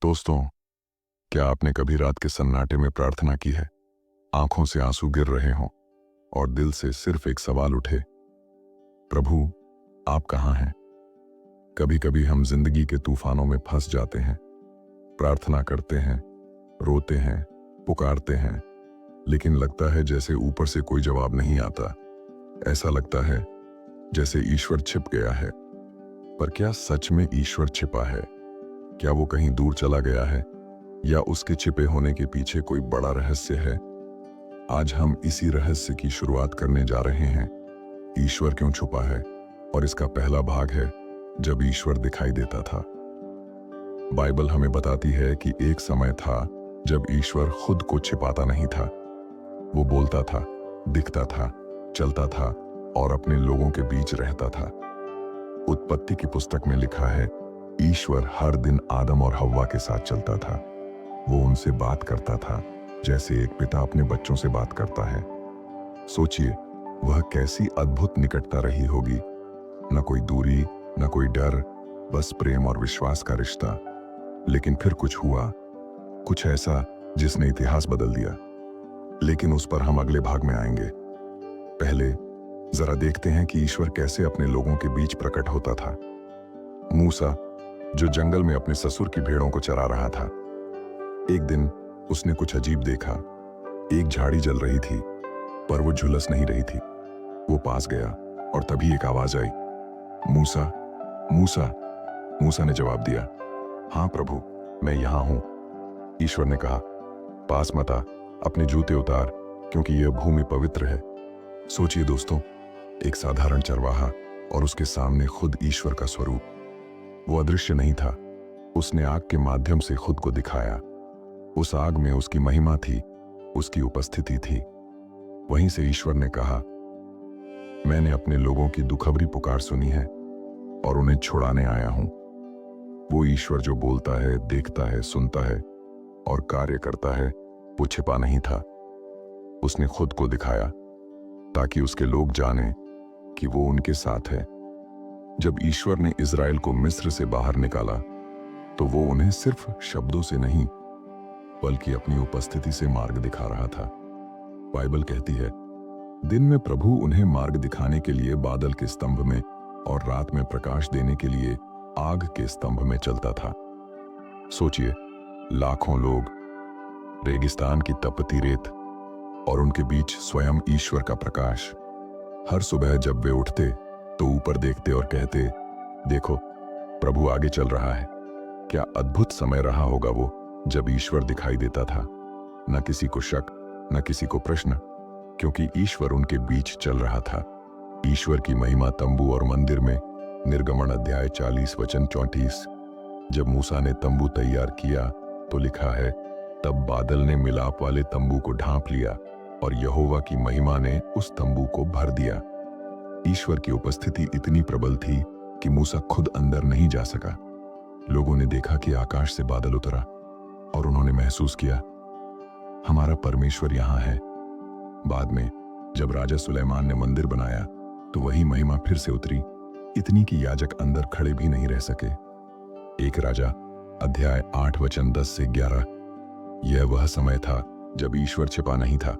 दोस्तों, क्या आपने कभी रात के सन्नाटे में प्रार्थना की है? आंखों से आंसू गिर रहे हों और दिल से सिर्फ एक सवाल उठे, प्रभु, आप कहां हैं? कभी कभी हम जिंदगी के तूफानों में फंस जाते हैं, प्रार्थना करते हैं, रोते हैं, पुकारते हैं, लेकिन लगता है जैसे ऊपर से कोई जवाब नहीं आता। ऐसा लगता है जैसे ईश्वर छिप गया है। पर क्या सच में ईश्वर छिपा है? क्या वो कहीं दूर चला गया है, या उसके छिपे होने के पीछे कोई बड़ा रहस्य है? आज हम इसी रहस्य की शुरुआत करने जा रहे हैं। ईश्वर क्यों छुपा है? और इसका पहला भाग है जब ईश्वर दिखाई देता था। बाइबल हमें बताती है कि एक समय था जब ईश्वर खुद को छिपाता नहीं था। वो बोलता था, दिखता था, चलता था और अपने लोगों के बीच रहता था। उत्पत्ति की पुस्तक में लिखा है, ईश्वर हर दिन आदम और हव्वा के साथ चलता था। वो उनसे बात करता था जैसे एक पिता अपने बच्चों से बात करता है। सोचिए, वह कैसी अद्भुत निकटता रही होगी। न कोई दूरी, न कोई डर, बस प्रेम और विश्वास का रिश्ता। लेकिन फिर कुछ हुआ, कुछ ऐसा जिसने इतिहास बदल दिया। लेकिन उस पर हम अगले भाग में आएंगे। पहले जरा देखते हैं कि ईश्वर कैसे अपने लोगों के बीच प्रकट होता था। मूसा, जो जंगल में अपने ससुर की भेड़ों को चरा रहा था, एक दिन उसने कुछ अजीब देखा। एक झाड़ी जल रही थी, पर वो झुलस नहीं रही थी। वो पास गया और तभी एक आवाज आई, मूसा, मूसा। मूसा ने जवाब दिया, हाँ प्रभु, मैं यहां हूं। ईश्वर ने कहा, पास मत आ, अपने जूते उतार, क्योंकि यह भूमि पवित्र है। सोचिए दोस्तों, एक साधारण चरवाहा और उसके सामने खुद ईश्वर का स्वरूप। वो अदृश्य नहीं था, उसने आग के माध्यम से खुद को दिखाया। उस आग में उसकी महिमा थी, उसकी उपस्थिति थी। वहीं से ईश्वर ने कहा, मैंने अपने लोगों की दुखभरी पुकार सुनी है और उन्हें छुड़ाने आया हूं। वो ईश्वर जो बोलता है, देखता है, सुनता है और कार्य करता है, वो छिपा नहीं था। उसने खुद को दिखाया ताकि उसके लोग जानें कि वो उनके साथ है। जब ईश्वर ने इज़राइल को मिस्र से बाहर निकाला, तो वो उन्हें सिर्फ शब्दों से नहीं, बल्कि अपनी उपस्थिति से मार्ग दिखा रहा था। बाइबल कहती है, दिन में प्रभु उन्हें मार्ग दिखाने के लिए बादल के स्तंभ में और रात में प्रकाश देने के लिए आग के स्तंभ में चलता था। सोचिए, लाखों लोग, रेगिस्तान की तपती रेत और उनके बीच स्वयं ईश्वर का प्रकाश। हर सुबह जब वे उठते तो ऊपर देखते और कहते, देखो, प्रभु आगे चल रहा है। क्या अद्भुत समय रहा होगा वो जब ईश्वर दिखाई देता था। न किसी को शक, न किसी को प्रश्न, क्योंकि ईश्वर उनके बीच चल रहा था। ईश्वर की महिमा तंबू और मंदिर में। निर्गमन अध्याय 40 वचन 34। जब मूसा ने तंबू तैयार किया तो लिखा है, तब बादल ने मिलाप वाले तंबू को ढांप लिया और यहोवा की महिमा ने उस तंबू को भर दिया। ईश्वर की उपस्थिति इतनी प्रबल थी कि मूसा खुद अंदर नहीं जा सका। लोगों ने देखा कि आकाश से बादल उतरा और उन्होंने महसूस किया, हमारा परमेश्वर यहां है। बाद में जब राजा सुलेमान ने मंदिर बनाया तो वही महिमा फिर से उतरी, इतनी कि याजक अंदर खड़े भी नहीं रह सके। एक राजा अध्याय 8 वचन 10 से 11। यह वह समय था जब ईश्वर छिपा नहीं था।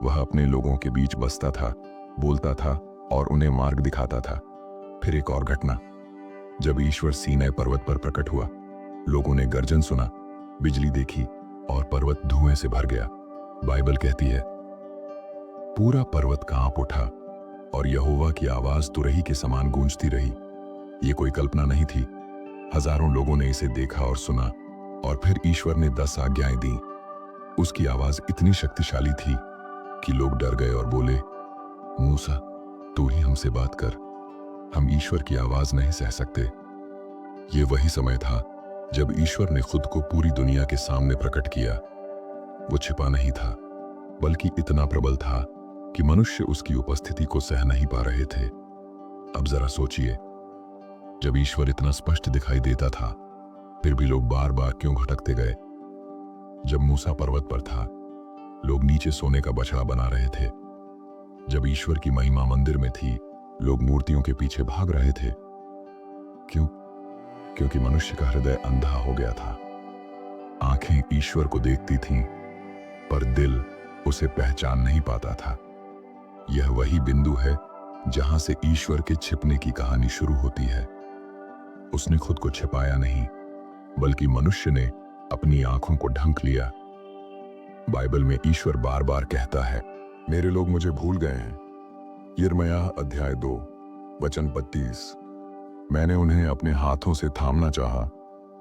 वह अपने लोगों के बीच बसता था, बोलता था और उन्हें मार्ग दिखाता था। फिर एक और घटना, जब ईश्वर सीनै पर्वत पर प्रकट हुआ, लोगों ने गर्जन सुना, बिजली देखी और पर्वत धुएं से भर गया। बाइबल कहती है, पूरा पर्वत कांप उठा और यहोवा की आवाज तुरही के समान गूंजती रही। ये कोई कल्पना नहीं थी। हजारों लोगों ने इसे देखा और सुना, और फिर ईश्वर ने 10 आज्ञाएं दी। उसकी आवाज इतनी शक्तिशाली थी कि लोग डर गए और बोले, मूसा, तू ही हमसे बात कर, हम ईश्वर की आवाज नहीं सह सकते। ये वही समय था जब ईश्वर ने खुद को पूरी दुनिया के सामने प्रकट किया। वो छिपा नहीं था, बल्कि इतना प्रबल था कि मनुष्य उसकी उपस्थिति को सह नहीं पा रहे थे। अब जरा सोचिए, जब ईश्वर इतना स्पष्ट दिखाई देता था, फिर भी लोग बार बार क्यों भटकते गए? जब मूसा पर्वत पर था, लोग नीचे सोने का बछड़ा बना रहे थे। जब ईश्वर की महिमा मंदिर में थी, लोग मूर्तियों के पीछे भाग रहे थे। क्यों? क्योंकि मनुष्य का हृदय अंधा हो गया था। आंखें ईश्वर को देखती थीं, पर दिल उसे पहचान नहीं पाता था। यह वही बिंदु है जहां से ईश्वर के छिपने की कहानी शुरू होती है। उसने खुद को छिपाया नहीं, बल्कि मनुष्य ने अपनी आंखों को ढंक लिया। बाइबल में ईश्वर बार बार कहता है, मेरे लोग मुझे भूल गए हैं। यिर्मयाह अध्याय 2 वचन 32। मैंने उन्हें अपने हाथों से थामना चाहा,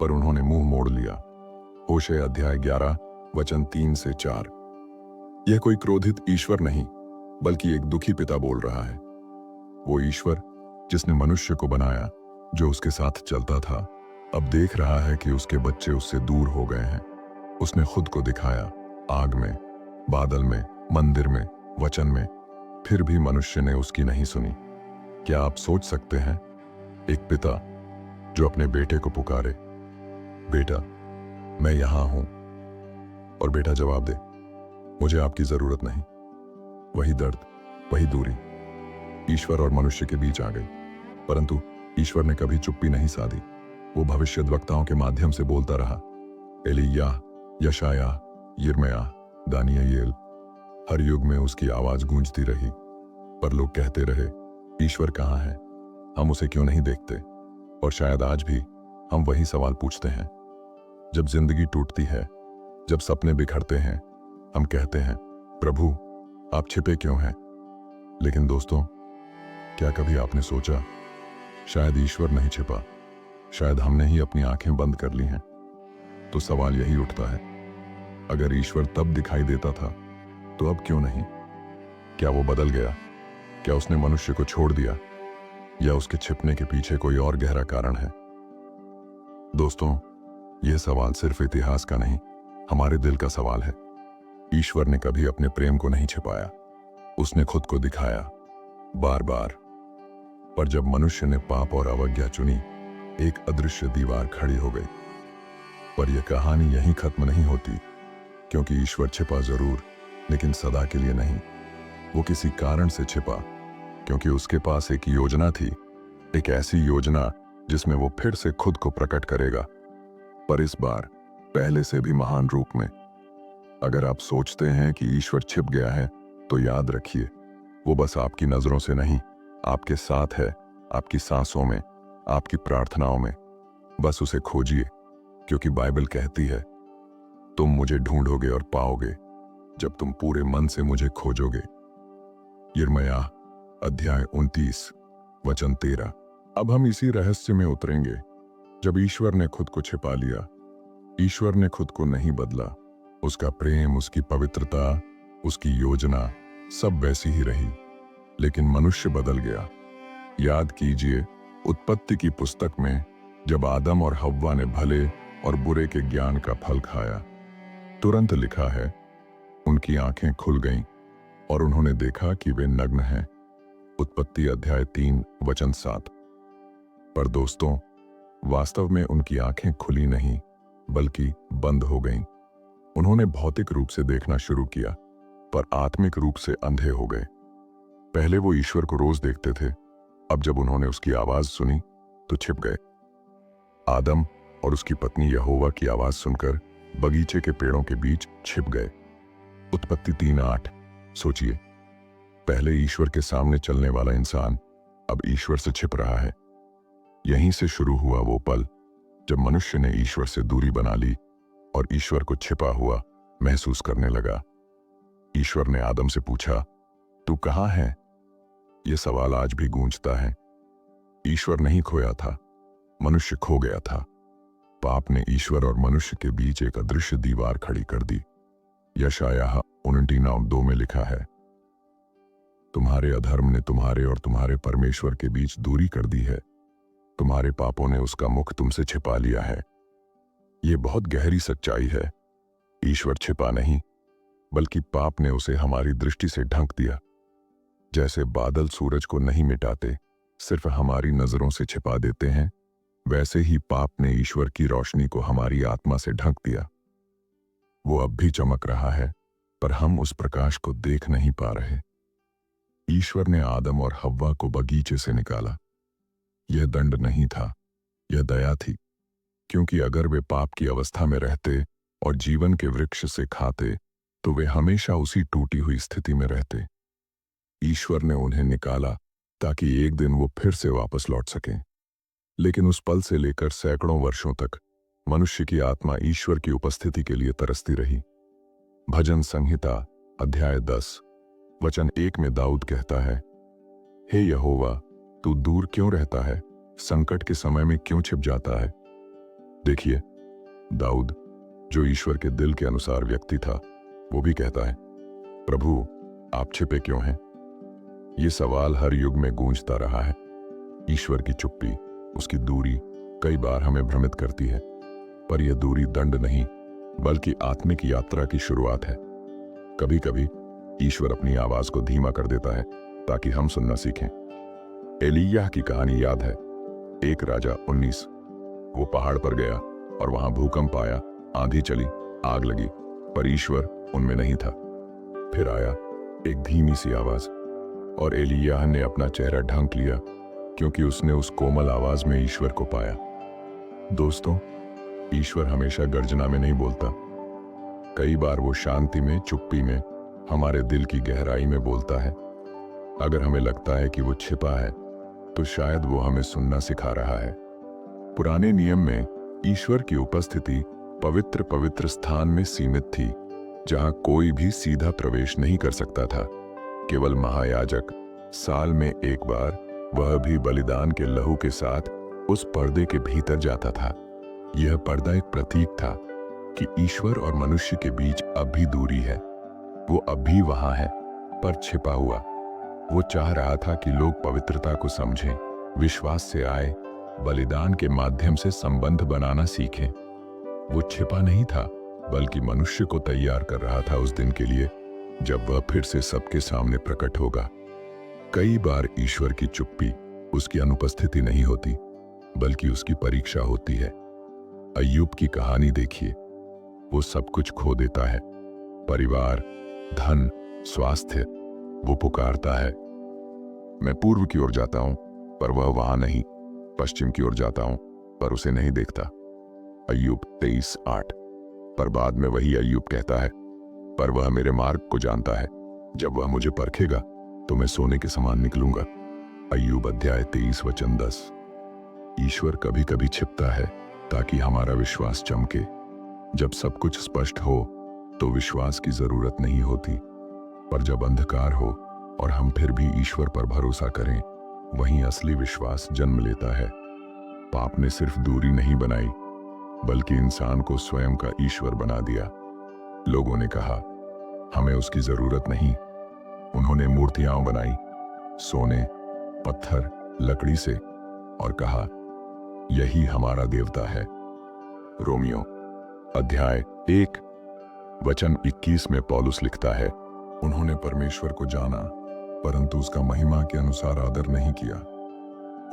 पर उन्होंने मुंह मोड़ लिया। होशे अध्याय 11 वचन 3 से 4। यह कोई क्रोधित ईश्वर नहीं, बल्कि एक दुखी पिता बोल रहा है। वो ईश्वर जिसने मनुष्य को बनाया, जो उसके साथ चलता था, अब देख रहा है कि उसके बच्चे उससे दूर हो गए हैं। उसने खुद को दिखाया आग में, बादल में, मंदिर में, वचन में, फिर भी मनुष्य ने उसकी नहीं सुनी। क्या आप सोच सकते हैं, एक पिता जो अपने बेटे को पुकारे, बेटा मैं यहां हूं, और बेटा जवाब दे, मुझे आपकी जरूरत नहीं। वही दर्द, वही दूरी ईश्वर और मनुष्य के बीच आ गई। परंतु ईश्वर ने कभी चुप्पी नहीं साधी। वो भविष्यद्वक्ताओं के माध्यम से बोलता रहा। एलिय्याह, यशायाह, यिर्मयाह, दानियेल, हर युग में उसकी आवाज गूंजती रही। पर लोग कहते रहे, ईश्वर कहाँ है? हम उसे क्यों नहीं देखते? और शायद आज भी हम वही सवाल पूछते हैं। जब जिंदगी टूटती है, जब सपने बिखरते हैं, हम कहते हैं, प्रभु आप छिपे क्यों हैं? लेकिन दोस्तों, क्या कभी आपने सोचा, शायद ईश्वर नहीं छिपा, शायद हमने ही अपनी आंखें बंद कर ली हैं। तो सवाल यही उठता है, अगर ईश्वर तब दिखाई देता था, तो अब क्यों नहीं? क्या वो बदल गया? क्या उसने मनुष्य को छोड़ दिया? या उसके छिपने के पीछे कोई और गहरा कारण है? दोस्तों, यह सवाल सिर्फ इतिहास का नहीं, हमारे दिल का सवाल है। ईश्वर ने कभी अपने प्रेम को नहीं छिपाया, उसने खुद को दिखाया बार बार। पर जब मनुष्य ने पाप और अवज्ञा चुनी, एक अदृश्य दीवार खड़ी हो गई। पर यह कहानी यहीं खत्म नहीं होती, क्योंकि ईश्वर छिपा जरूर, लेकिन सदा के लिए नहीं। वो किसी कारण से छिपा, क्योंकि उसके पास एक योजना थी, एक ऐसी योजना जिसमें वो फिर से खुद को प्रकट करेगा, पर इस बार पहले से भी महान रूप में। अगर आप सोचते हैं कि ईश्वर छिप गया है, तो याद रखिए, वो बस आपकी नजरों से नहीं, आपके साथ है, आपकी सांसों में, आपकी प्रार्थनाओं में। बस उसे खोजिए, क्योंकि बाइबल कहती है, तुम मुझे ढूंढोगे और पाओगे, जब तुम पूरे मन से मुझे खोजोगे। यिर्मयाह अध्याय 29 वचन 13। अब हम इसी रहस्य में उतरेंगे। जब ईश्वर ने खुद को छिपा लिया, ईश्वर ने खुद को नहीं बदला। उसका प्रेम, उसकी पवित्रता, उसकी योजना सब वैसी ही रही, लेकिन मनुष्य बदल गया। याद कीजिए, उत्पत्ति की पुस्तक में जब आदम और हव्वा ने भले और बुरे के ज्ञान का फल खाया, तुरंत लिखा है, उनकी आंखें खुल गईं और उन्होंने देखा कि वे नग्न हैं। उत्पत्ति अध्याय 3 वचन 7। पर दोस्तों, वास्तव में उनकी आंखें खुली नहीं, बल्कि बंद हो गईं। उन्होंने भौतिक रूप से देखना शुरू किया, पर आत्मिक रूप से अंधे हो गए। पहले वो ईश्वर को रोज देखते थे, अब जब उन्होंने उसकी आवाज सुनी तो छिप गए। आदम और उसकी पत्नी यहोवा की आवाज सुनकर बगीचे के पेड़ों के बीच छिप गए। उत्पत्ति 3:8। सोचिए, पहले ईश्वर के सामने चलने वाला इंसान अब ईश्वर से छिप रहा है। यहीं से शुरू हुआ वो पल जब मनुष्य ने ईश्वर से दूरी बना ली और ईश्वर को छिपा हुआ महसूस करने लगा। ईश्वर ने आदम से पूछा, तू कहां है? यह सवाल आज भी गूंजता है। ईश्वर नहीं खोया था, मनुष्य खो गया था। पाप ने ईश्वर और मनुष्य के बीच एक अदृश्य दीवार खड़ी कर दी। यशायाह 29:2 में लिखा है, तुम्हारे अधर्म ने तुम्हारे और तुम्हारे परमेश्वर के बीच दूरी कर दी है। तुम्हारे पापों ने उसका मुख तुमसे छिपा लिया है। यह बहुत गहरी सच्चाई है। ईश्वर छिपा नहीं, बल्कि पाप ने उसे हमारी दृष्टि से ढक दिया। जैसे बादल सूरज को नहीं मिटाते, सिर्फ हमारी नजरों से छिपा देते हैं, वैसे ही पाप ने ईश्वर की रोशनी को हमारी आत्मा से ढक दिया। वो अब भी चमक रहा है, पर हम उस प्रकाश को देख नहीं पा रहे। ईश्वर ने आदम और हव्वा को बगीचे से निकाला। यह दंड नहीं था, यह दया थी, क्योंकि अगर वे पाप की अवस्था में रहते और जीवन के वृक्ष से खाते तो वे हमेशा उसी टूटी हुई स्थिति में रहते। ईश्वर ने उन्हें निकाला ताकि एक दिन वो फिर से वापस लौट सकें। लेकिन उस पल से लेकर सैकड़ों वर्षों तक मनुष्य की आत्मा ईश्वर की उपस्थिति के लिए तरसती रही। भजन संहिता अध्याय 10 वचन 1 में दाऊद कहता है, हे यहोवा, तू दूर क्यों रहता है? संकट के समय में क्यों छिप जाता है? देखिए, दाऊद जो ईश्वर के दिल के अनुसार व्यक्ति था, वो भी कहता है, प्रभु आप छिपे क्यों हैं? ये सवाल हर युग में गूंजता रहा है। ईश्वर की चुप्पी, उसकी दूरी कई बार हमें भ्रमित करती है, पर यह दूरी दंड नहीं बल्कि आत्मिक यात्रा की शुरुआत है। कभी कभी ईश्वर अपनी आवाज को धीमा कर देता है ताकि हम सुनना सीखें। एलिय्याह की कहानी याद है। एक राजा 19 वो पहाड़ पर गया और वहां भूकंप आया, आंधी चली, आग लगी, पर ईश्वर उनमें नहीं था। फिर आया एक धीमी सी आवाज और एलिय्याह ने अपना चेहरा ढांक लिया क्योंकि उसने उस कोमल आवाज में ईश्वर को पाया। दोस्तों, ईश्वर हमेशा गर्जना में नहीं बोलता। कई बार वो शांति में, चुप्पी में, हमारे दिल की गहराई में बोलता है। अगर हमें लगता है कि वो छिपा है तो शायद वो हमें सुनना सिखा रहा है। पुराने नियम में ईश्वर की उपस्थिति पवित्र पवित्र स्थान में सीमित थी, जहां कोई भी सीधा प्रवेश नहीं कर सकता था। केवल महायाजक साल में एक बार, वह भी बलिदान के लहू के साथ, उस पर्दे के भीतर जाता था। यह पर्दा एक प्रतीक था कि ईश्वर और मनुष्य के बीच अब भी दूरी है। वो अब भी वहां है, पर छिपा हुआ। वो चाह रहा था कि लोग पवित्रता को समझें, विश्वास से आए, बलिदान के माध्यम से संबंध बनाना सीखें। वो छिपा नहीं था बल्कि मनुष्य को तैयार कर रहा था उस दिन के लिए जब वह फिर से सबके सामने प्रकट होगा। कई बार ईश्वर की चुप्पी उसकी अनुपस्थिति नहीं होती बल्कि उसकी परीक्षा होती है। अय्यूब की कहानी देखिए। वो सब कुछ खो देता है, परिवार, धन, स्वास्थ्य। वो पुकारता है, मैं पूर्व की ओर जाता हूं पर वह वहां नहीं, पश्चिम की ओर जाता हूं पर उसे नहीं देखता। अय्यूब 23:8। पर बाद में वही अय्यूब कहता है, पर वह मेरे मार्ग को जानता है, जब वह मुझे परखेगा तो मैं सोने के समान निकलूंगा। अय्यूब अध्याय 23 वचन 10। ईश्वर कभी कभी छिपता है ताकि हमारा विश्वास चमके। जब सब कुछ स्पष्ट हो तो विश्वास की जरूरत नहीं होती, पर जब अंधकार हो और हम फिर भी ईश्वर पर भरोसा करें, वहीं असली विश्वास जन्म लेता है। पाप ने सिर्फ दूरी नहीं बनाई बल्कि इंसान को स्वयं का ईश्वर बना दिया। लोगों ने कहा, हमें उसकी जरूरत नहीं। उन्होंने मूर्तियां बनाई, सोने, पत्थर, लकड़ी से, और कहा, यही हमारा देवता है। रोमियो अध्याय 1 वचन 21 में पौलुस लिखता है, उन्होंने परमेश्वर को जाना परंतु उसका महिमा के अनुसार आदर नहीं किया।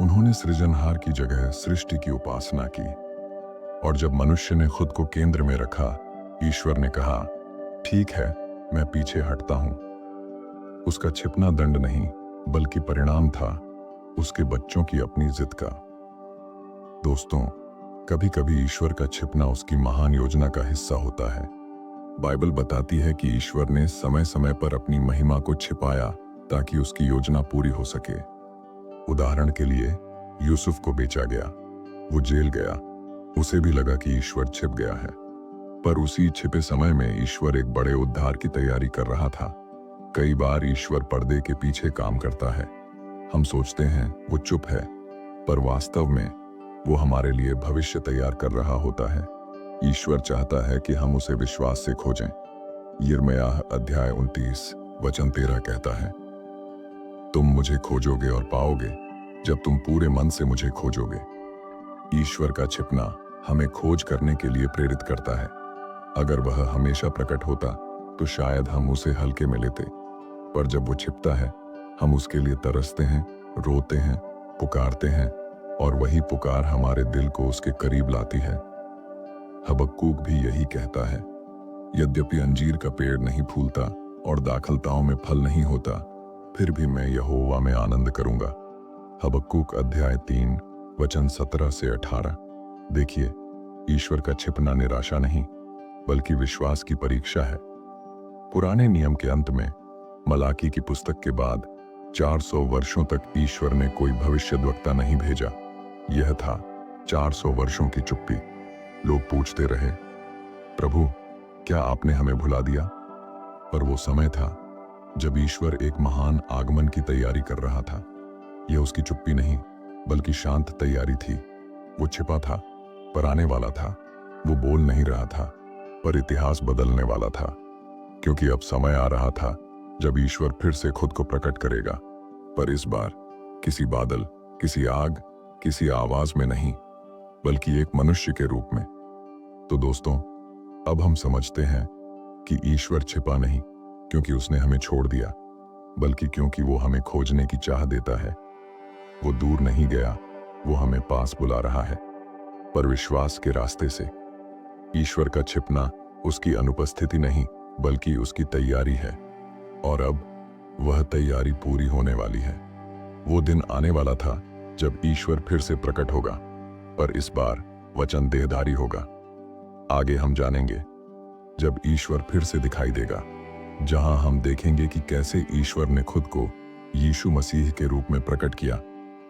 उन्होंने सृजनहार की जगह सृष्टि की उपासना की। और जब मनुष्य ने खुद को केंद्र में रखा, ईश्वर ने कहा, ठीक है, मैं पीछे हटता हूं। उसका छिपना दंड नहीं बल्कि परिणाम था उसके बच्चों की अपनी जिद का। दोस्तों, कभी कभी ईश्वर का छिपना उसकी महान योजना का हिस्सा होता है। बाइबल बताती है कि ईश्वर ने समय समय पर अपनी महिमा को छिपाया ताकि उसकी योजना पूरी हो सके। उदाहरण के लिए, यूसुफ को बेचा गया, वो जेल गया, उसे भी लगा कि ईश्वर छिप गया है, पर उसी छिपे समय में ईश्वर एक बड़े उद्धार की तैयारी कर रहा था। कई बार ईश्वर पर्दे के पीछे काम करता है। हम सोचते हैं वो चुप है, पर वास्तव में वो हमारे लिए भविष्य तैयार कर रहा होता है। ईश्वर चाहता है कि हम उसे विश्वास से खोजें। यिर्मयाह अध्याय 29 वचन 13 कहता है, तुम मुझे खोजोगे और पाओगे जब तुम पूरे मन से मुझे खोजोगे। ईश्वर का छिपना हमें खोज करने के लिए प्रेरित करता है। अगर वह हमेशा प्रकट होता तो शायद हम उसे हल्के में लेते, पर जब वो छिपता है हम उसके लिए तरसते हैं, रोते हैं, पुकारते हैं, और वही पुकार हमारे दिल को उसके करीब लाती है। हबक्कूक भी यही कहता है, यद्यपि अंजीर का पेड़ नहीं फूलता और दाखलताओं में फल नहीं होता, फिर भी मैं यहोवा में आनंद करूंगा। हबक्कूक अध्याय 3 वचन 17 से 18। देखिए, ईश्वर का छिपना निराशा नहीं बल्कि विश्वास की परीक्षा है। पुराने नियम के अंत में मलाकी की पुस्तक के बाद 400 वर्षों तक ईश्वर ने कोई भविष्यद्वक्ता नहीं भेजा। यह था 400 वर्षों की चुप्पी। लोग पूछते रहे, प्रभु क्या आपने हमें भुला दिया? पर वो समय था जब ईश्वर एक महान आगमन की तैयारी कर रहा था। यह उसकी चुप्पी नहीं बल्कि शांत तैयारी थी। वो छिपा था पर आने वाला था। वो बोल नहीं रहा था पर इतिहास बदलने वाला था, क्योंकि अब समय आ रहा था जब ईश्वर फिर से खुद को प्रकट करेगा। पर इस बार किसी बादल, किसी आग, किसी आवाज में नहीं, बल्कि एक मनुष्य के रूप में। तो दोस्तों, अब हम समझते हैं कि ईश्वर छिपा नहीं क्योंकि उसने हमें छोड़ दिया, बल्कि क्योंकि वो हमें खोजने की चाह देता है। वो दूर नहीं गया, वो हमें पास बुला रहा है, पर विश्वास के रास्ते से। ईश्वर का छिपना उसकी अनुपस्थिति नहीं बल्कि उसकी तैयारी है, और अब वह तैयारी पूरी होने वाली है। वो दिन आने वाला था जब ईश्वर फिर से प्रकट होगा, पर इस बार वचन देहधारी होगा। आगे हम जानेंगे जब ईश्वर फिर से दिखाई देगा, जहां हम देखेंगे कि कैसे ईश्वर ने खुद को यीशु मसीह के रूप में प्रकट किया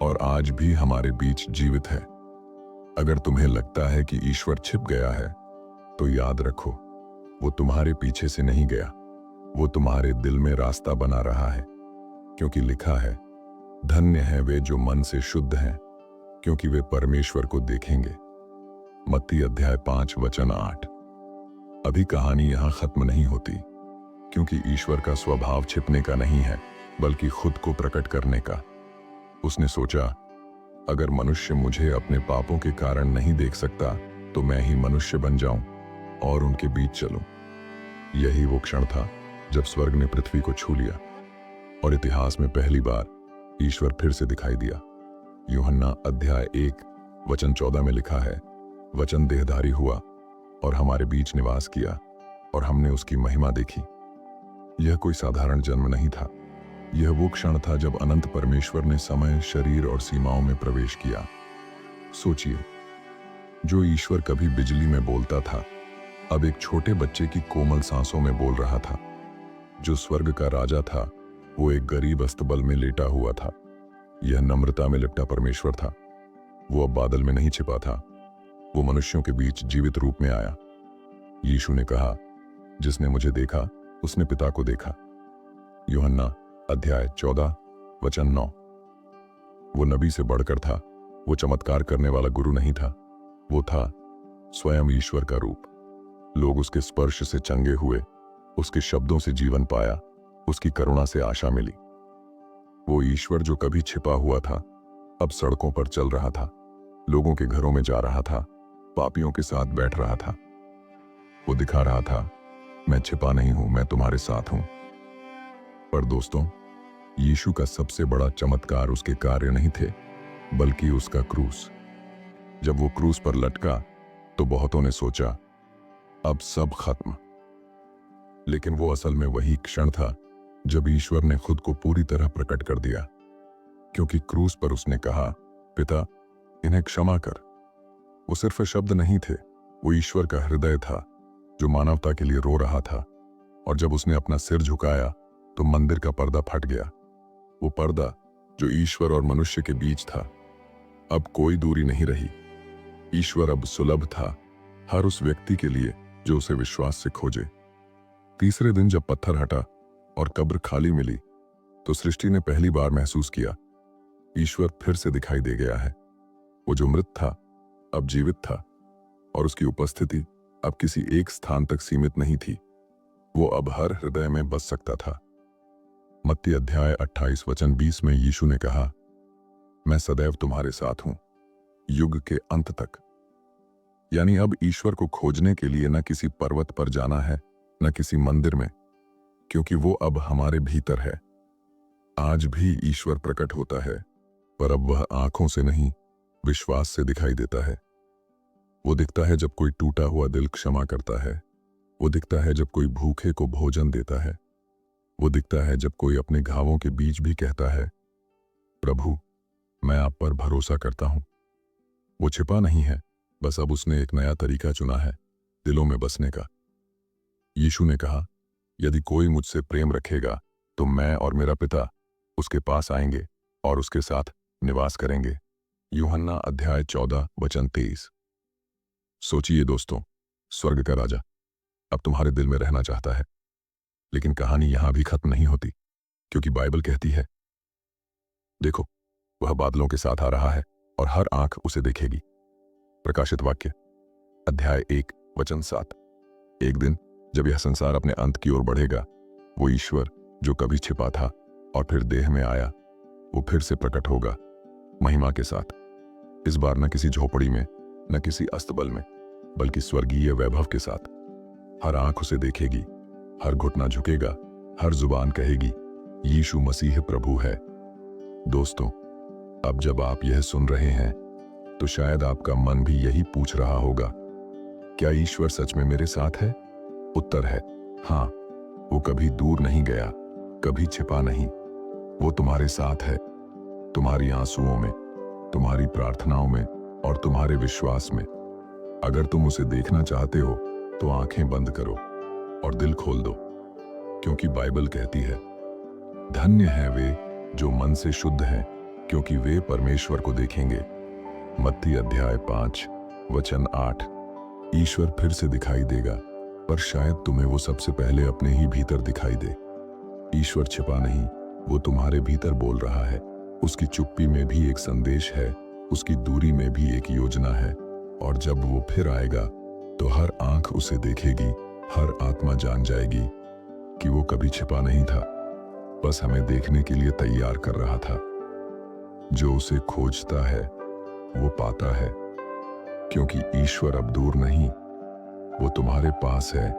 और आज भी हमारे बीच जीवित है। अगर तुम्हें लगता है कि ईश्वर छिप गया है, तो याद रखो, वो तुम्हारे पीछे से नहीं गया, वो तुम्हारे दिल में रास्ता बना रहा है। क्योंकि लिखा है, धन्य है वे जो मन से शुद्ध हैं, क्योंकि वे परमेश्वर को देखेंगे। मत्ती अध्याय 5 वचन 8। अभी कहानी यहां खत्म नहीं होती, क्योंकि ईश्वर का स्वभाव छिपने का नहीं है बल्कि खुद को प्रकट करने का। उसने सोचा, अगर मनुष्य मुझे अपने पापों के कारण नहीं देख सकता, तो मैं ही मनुष्य बन जाऊं और उनके बीच चलूं। यही वो क्षण था जब स्वर्ग ने पृथ्वी को छू लिया और इतिहास में पहली बार ईश्वर फिर से दिखाई दिया। यूहन्ना अध्याय 1 वचन 14 में लिखा है, वचन देहधारी हुआ और हमारे बीच निवास किया और हमने उसकी महिमा देखी। यह कोई साधारण जन्म नहीं था, यह वो क्षण था जब अनंत परमेश्वर ने समय, शरीर और सीमाओं में प्रवेश किया। सोचिए, जो ईश्वर कभी बिजली में बोलता था, अब एक छोटे बच्चे की कोमल सांसों में बोल रहा था। जो स्वर्ग का राजा था, वो एक गरीब अस्तबल में लेटा हुआ था। यह नम्रता में लिपटा परमेश्वर था। वो अब बादल में नहीं छिपा था, वो मनुष्यों के बीच जीवित रूप में आया। यीशु ने कहा, जिसने मुझे देखा उसने पिता को देखा। यूहन्ना अध्याय 14 वचन 9। वो नबी से बढ़कर था, वो चमत्कार करने वाला गुरु नहीं था, वो था स्वयं ईश्वर का रूप। लोग उसके स्पर्श से चंगे हुए, उसके शब्दों से जीवन पाया, उसकी करुणा से आशा मिली। वो ईश्वर जो कभी छिपा हुआ था, अब सड़कों पर चल रहा था, लोगों के घरों में जा रहा था, पापियों के साथ बैठ रहा था। वो दिखा रहा था, मैं छिपा नहीं हूं, मैं तुम्हारे साथ हूं। पर दोस्तों, यीशु का सबसे बड़ा चमत्कार उसके कार्य नहीं थे, बल्कि उसका क्रूस। जब वो क्रूस पर लटका तो बहुतों ने सोचा, अब सब खत्म। लेकिन वो असल में वही क्षण था जब ईश्वर ने खुद को पूरी तरह प्रकट कर दिया, क्योंकि क्रूस पर उसने कहा, पिता इन्हें क्षमा कर। वो सिर्फ शब्द नहीं थे, वो ईश्वर का हृदय था जो मानवता के लिए रो रहा था। और जब उसने अपना सिर झुकाया तो मंदिर का पर्दा फट गया। वो पर्दा जो ईश्वर और मनुष्य के बीच था, अब कोई दूरी नहीं रही। ईश्वर अब सुलभ था हर उस व्यक्ति के लिए जो उसे विश्वास से खोजे। तीसरे दिन जब पत्थर हटा और कब्र खाली मिली, तो सृष्टि ने पहली बार महसूस किया, ईश्वर फिर से दिखाई दे गया है। वो जो मृत था अब जीवित था, और उसकी उपस्थिति अब किसी एक स्थान तक सीमित नहीं थी, वो अब हर हृदय में बस सकता था। मत्ती अध्याय 28 वचन 20 में यीशु ने कहा, मैं सदैव तुम्हारे साथ हूं, युग के अंत तक। यानी अब ईश्वर को खोजने के लिए न किसी पर्वत पर जाना है, न किसी मंदिर में, क्योंकि वो अब हमारे भीतर है। आज भी ईश्वर प्रकट होता है, पर अब वह आंखों से नहीं, विश्वास से दिखाई देता है। वो दिखता है जब कोई टूटा हुआ दिल क्षमा करता है, वो दिखता है जब कोई भूखे को भोजन देता है, वो दिखता है जब कोई अपने घावों के बीच भी कहता है, प्रभु मैं आप पर भरोसा करता हूं। वो छिपा नहीं है, बस अब उसने एक नया तरीका चुना है दिलों में बसने का। यीशु ने कहा, यदि कोई मुझसे प्रेम रखेगा तो मैं और मेरा पिता उसके पास आएंगे और उसके साथ निवास करेंगे। यूहन्ना अध्याय 14 वचन 23। सोचिए दोस्तों, स्वर्ग का राजा अब तुम्हारे दिल में रहना चाहता है। लेकिन कहानी यहां भी खत्म नहीं होती, क्योंकि बाइबल कहती है, देखो वह बादलों के साथ आ रहा है और हर आंख उसे देखेगी। प्रकाशित वाक्य अध्याय 1 वचन 7। एक दिन जब यह संसार अपने अंत की ओर बढ़ेगा, वो ईश्वर जो कभी छिपा था और फिर देह में आया, वो फिर से प्रकट होगा महिमा के साथ। इस बार न किसी झोपड़ी में, न किसी अस्तबल में, बल्कि स्वर्गीय वैभव के साथ। हर आंख उसे देखेगी, हर घुटना झुकेगा, हर जुबान कहेगी, यीशु मसीह प्रभु है। दोस्तों, अब जब आप यह सुन रहे हैं तो शायद आपका मन भी यही पूछ रहा होगा, क्या ईश्वर सच में मेरे साथ है? उत्तर है हाँ। वो कभी दूर नहीं गया, कभी छिपा नहीं। वो तुम्हारे साथ है, तुम्हारी आंसुओं में, तुम्हारी प्रार्थनाओं में और तुम्हारे विश्वास में। अगर तुम उसे देखना चाहते हो तो आंखें बंद करो और दिल खोल दो, क्योंकि बाइबल कहती है, धन्य हैं वे जो मन से शुद्ध हैं, क्योंकि वे परमेश्वर को देखेंगे। मत्ती अध्याय 5 वचन 8। ईश्वर फिर से दिखाई देगा, पर शायद तुम्हें वो सबसे पहले अपने ही भीतर दिखाई दे। ईश्वर छिपा नहीं, वो तुम्हारे भीतर बोल रहा है। उसकी चुप्पी में भी एक संदेश है, उसकी दूरी में भी एक योजना है। और जब वो फिर आएगा तो हर आंख उसे देखेगी, हर आत्मा जान जाएगी कि वो कभी छिपा नहीं था, बस हमें देखने के लिए तैयार कर रहा था। जो उसे खोजता है वो पाता है, क्योंकि ईश्वर अब दूर नहीं, वो तुम्हारे पास है।